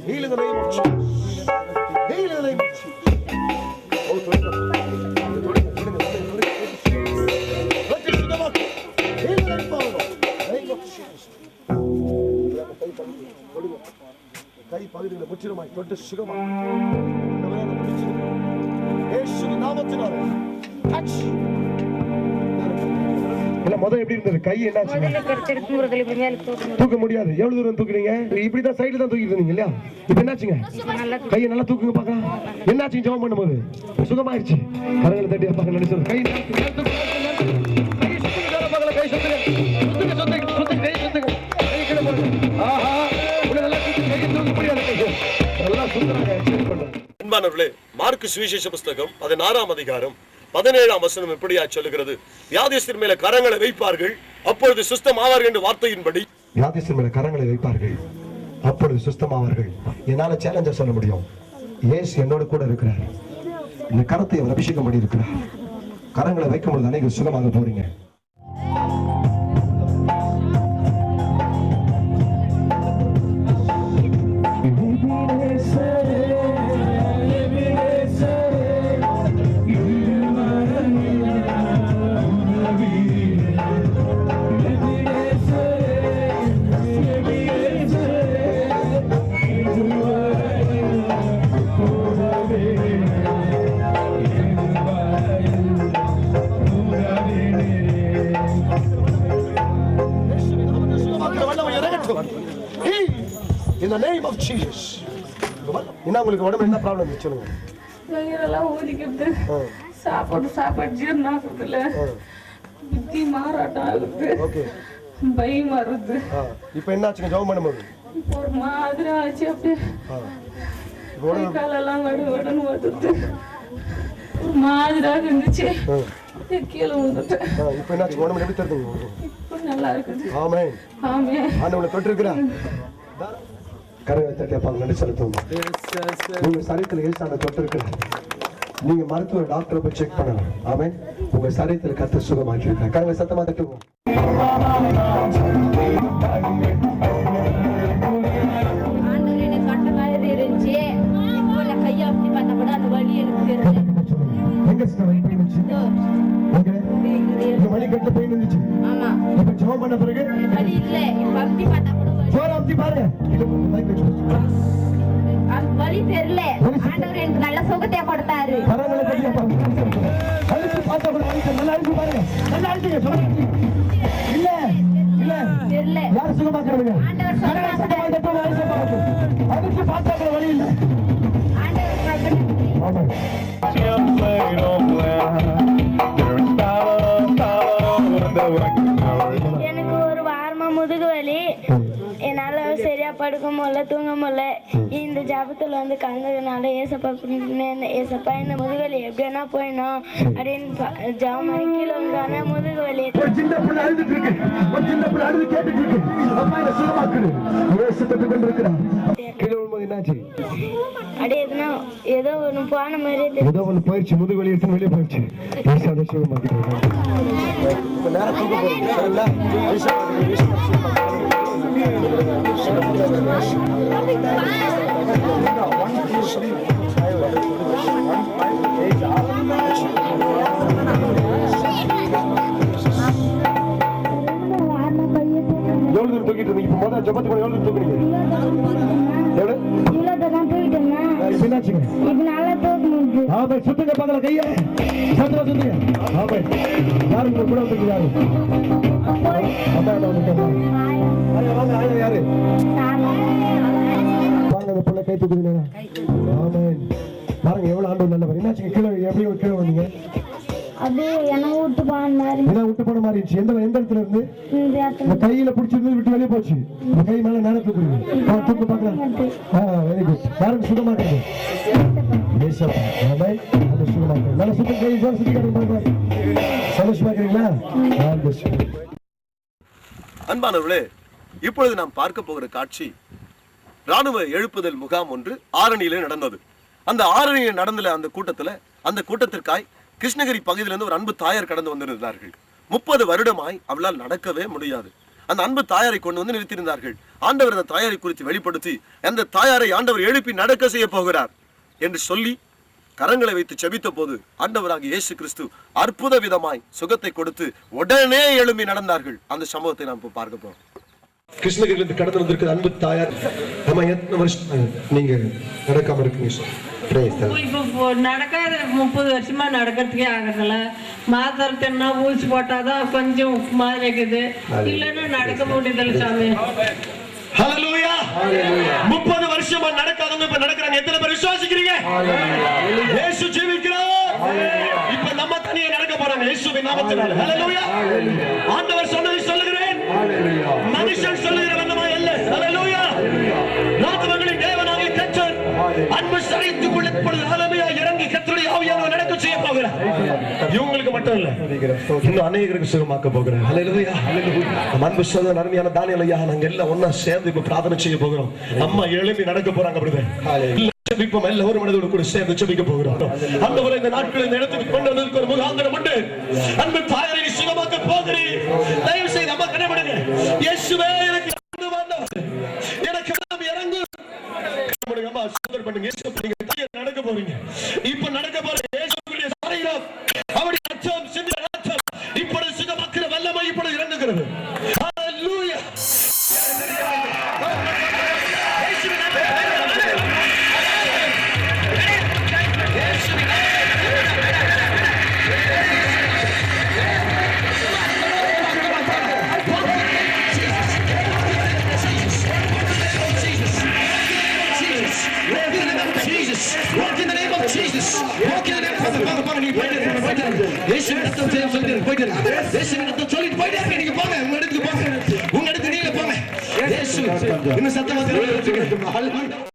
Heal in the name of Jesus. Heal in the name of Jesus. கை பகுதிகளை முற்றிலுமாய் தொட்டு சுகமாக முதல் எப்படி இருந்தது? கை என்னாச்சு? தூக்க முடியாது. எவ்வளவு தூரம் தூக்குறீங்க? இப்படிதான் சைடுல தான் தூக்கிட்டு இருந்தீங்க இல்லையா? இப்ப என்னாச்சுங்க? கையை நல்லா தூக்குங்க பாக்கலாம். என்னாச்சு ஜெபம் பண்ணும்போது? சுகமாயிருச்சு. கரங்களை தட்டி பாக்க நினைச்சு கை அன்பானவர்களே, மார்க்கு சுவிசேஷ புஸ்தகம் 16ஆம் அதிகாரம் 17ஆம் வசனம் இப்படியா சொல்லுகிறது, வியாதியஸ்தர் மேல கரங்களை வைப்பார்கள் அப்பொழுது சுஸ்தமாவார்கள் என்ற வார்த்தையின்படி வியாதியஸ்தர் மேல கரங்களை வைப்பார்கள் அப்பொழுது சுஸ்தமாவார்கள். என்னால சேலஞ்சா சொல்ல முடியும், இயேசு என்னோட கூட இருக்கிறார். இந்த கரத்தை அவர் அபிஷேகம் பண்ணி இருக்கிறார். கரங்களை வைக்கும் பொழுது அனைவரும் சுகமாக போறீங்க. In the name of Jesus. என்ன உங்களுக்கு உடம்பு என்ன ப்ராப்ளம் சொல்லுங்க? வயிறெல்லாம் ஊதிக்குது. சாப்பாடு ஜீரணாகுதுல. புத்தி மாறாட்டம் ஆகுது. ஓகே. பயம் வருது. இப்போ என்னாச்சுங்க ஜெபம் பண்ணும்போது? ஒரு மாதிரி ஆச்சு அப்படியே. காலெல்லாம் வடுவடுன்னு வருது. ஒரு மாதிரியா இருந்துச்சு. கீழே வந்துட்டு. இப்போ என்னாச்சு உடம்பு எப்படி தருதுங்க? இப்போ நல்லா இருக்குது. ஆமென். ஆமென். ஆண்டவரை தொட்டிருக்கிறா. கரங்களை தட்டி அப்பா நன்றி செலுத்துவோம். உங்க சரீரத்தில் ஏசான தொட்டு இருக்கிறார். நீங்க மருத்துவ டாக்டரை போய் செக் பண்ணலாம். ஆமென். உங்க சரீரத்தில் கர்த்தர் சுகமாக்கி இருக்கார். கரங்களை சத்தமா தட்டுவோம். வலி தெரியல. ஆண்டவர் எனக்கு நல்ல சுகத்தை கொடுத்தாரு. எனக்கு ஒரு வாரமா முதுகு வலி, என்னால சரியா படுக்க முடியல, தூங்க முடியல. இந்த ஜபத்துல வந்து கலந்ததுனால ஏசப்பா இந்த முதுகுவலி எப்படின்னா போயிடும் அப்படின்னு ஜபம் பண்ணி கீழே வந்தானே முதுகுவலி. அப்படியே ஏதோ ஒண்ணு போன மாதிரி ஏதோ ஒண்ணு போயிடுச்சு, முதுகுவலி எடுத்து வெளியே போயிடுச்சு. எவ்வளவு தூக்கிட்டு இருந்தீங்க? இப்ப முதல்ல ஜபத்துக்கு எவ்வளவு தூக்குறீங்க? சுத்துங்க பக்கல கைய சத்தமா சுத்துங்க. யாரு உங்க கூட வந்து யாரு? யாரு பாருங்க பிள்ளை கை தூக்குறீங்க. பாருங்க எவ்வளவு ஆண்டு நல்லவர். என்னாச்சுங்க கீழே எப்படி கீழே வந்தீங்க? அப்படியே என்ன விட்டு போன மாதிரி இருந்துச்சு. எந்த இடத்துல இருந்து? இந்த கையில பிடிச்சிருந்து விட்டு வெளியே போச்சு. இந்த கை மேல நேர தூக்குறீங்க. தூக்கு பாக்கலாம். Very good. யாருக்கு சுத்தமா இருக்கு? நல்ல சுத்தம் கை சுத்திக்காரு. சந்தோஷமா இருக்கிறீங்களா? அன்பானவர்களே, இப்பொழுது நாம் பார்க்க போகிற காட்சி ராணுவ எழுப்புதல் முகாம் ஒன்று ஆரணியிலே நடந்தது. அந்த ஆரணியில் நடந்த அந்த கூட்டத்திற்காய் கிருஷ்ணகிரி பகுதியிலிருந்து ஒரு அன்பு தாயார் கடந்து வந்திருந்தார்கள். 30 வருடமாய் அவளால் நடக்கவே முடியாது. அந்த அன்பு தாயாரை கொண்டு வந்து நிறுத்தியிருந்தார்கள். ஆண்டவர் அந்த தாயாரை குறித்து வெளிப்படுத்தி அந்த தாயாரை ஆண்டவர் எழுப்பி நடக்க செய்ய போகிறார் என்று சொல்லி கரங்களை வைத்து செபித்த போது ஆண்டவராகிய இயேசு கிறிஸ்து அற்புத விதமாய் சுகத்தை கொடுத்து உடனே எழும்பி நடந்தார்கள். அந்த சம்பவத்தை நாம் இப்ப பார்க்க போறோம். கிருஷ்ணகிரியிலிருந்து கடந்து வந்திருக்கிற அன்பு தாயார், நம்ம எத்தனை வருஷம் நீங்க நடக்காம இருக்கீங்க? இப்போ நடக்காத 30 வருஷமா நடக்கிறதுக்கே ஆகிறதில்ல. மாத்திரை தின்னா ஊசி போட்டாதான் கொஞ்சம் மாதிரி இருக்குது, இல்லைன்னா நடக்க முடியதில்லை சாமி. ஹல்லேலூயா. 30 வருஷமா நடக்காதவங்க இப்ப நடக்கறாங்க. எத்தனை பேர் விசுவாசிக்கிறீங்க? இயேசு ஜீவிக்கிறார். இப்ப நம்ம தனியா நடக்க போறாங்க இயேசுவின் நாமத்தினால. ஹல்லேலூயா. ஆண்டவர் சொன்னதை சொல்லுகிறேன். மனுஷன் சொல்லுகிற வண்ணமா இல்ல. ஹல்லேலூயா. ராஜ்யங்களின் தேவனாகிய கர்த்தர் அன்பு சரித்துக்குள்ள ஹல்லேலூயா இறங்கி கர்த்தருடைய ஆவியானவர் நடக்க செய்ய போகிறார். இவங்களுக்கு மட்டும் இல்ல, இன்னும் அநேகருக்கு சுகமாக்க போகிறார். ஹல்லேலூயா. நம்ம அன்பு சகோதரன் அருமையான தானியேல் ஐயா, நாங்க எல்லாம் ஒண்ணா சேர்ந்து இப்ப பிரார்த்தனை செய்ய போகிறோம். அம்மா எழும்பி நடக்க போறாங்க. அப்படிதான் ஜெபிப்போம். எல்லாரும் மனதோடு கூட சேர்ந்து ஜெபிக்க போகிறோம். ஆண்டவரே, இந்த நாட்களில் இந்த இடத்துக்கு கொண்டு வந்திருக்கிற ஒரு முகாந்திரம் உண்டு. அன்பு தாயாரை சுகமாக்க போகிறீர். தயவு செய்து அம்மா கடைபிடிங்க. இயேசுவே, எனக்கு எனக்கு இறங்கு. அம்மா சுத்தர் பண்ணுங்க. நீங்க நடக்க போறீங்க. இப்ப நடக்க போறீங்க. இயேசுவுடைய சரீரம் அவருடைய ரத்தம் சிந்தின ரத்தம் இப்பொழுது சுகமாக்குற வல்லமை இப்பொழுது இறங்குகிறது. ஹல்லேலூயா. Walk in the name of Jesus. Walk in the name of the Father. நீங்க போயிட்டு இயேசுவின் ரத்தம் சொல்லிட்டு போயிட்டு இயேசுவின் ரத்தம் சொல்லிட்டு போயிட்டு நீங்க போங்க. உங்க இடத்துக்கு போங்க. உங்க இடத்துக்கு நீங்க போங்க. இயேசு இன்னும் சத்தமா சொல்லுங்க.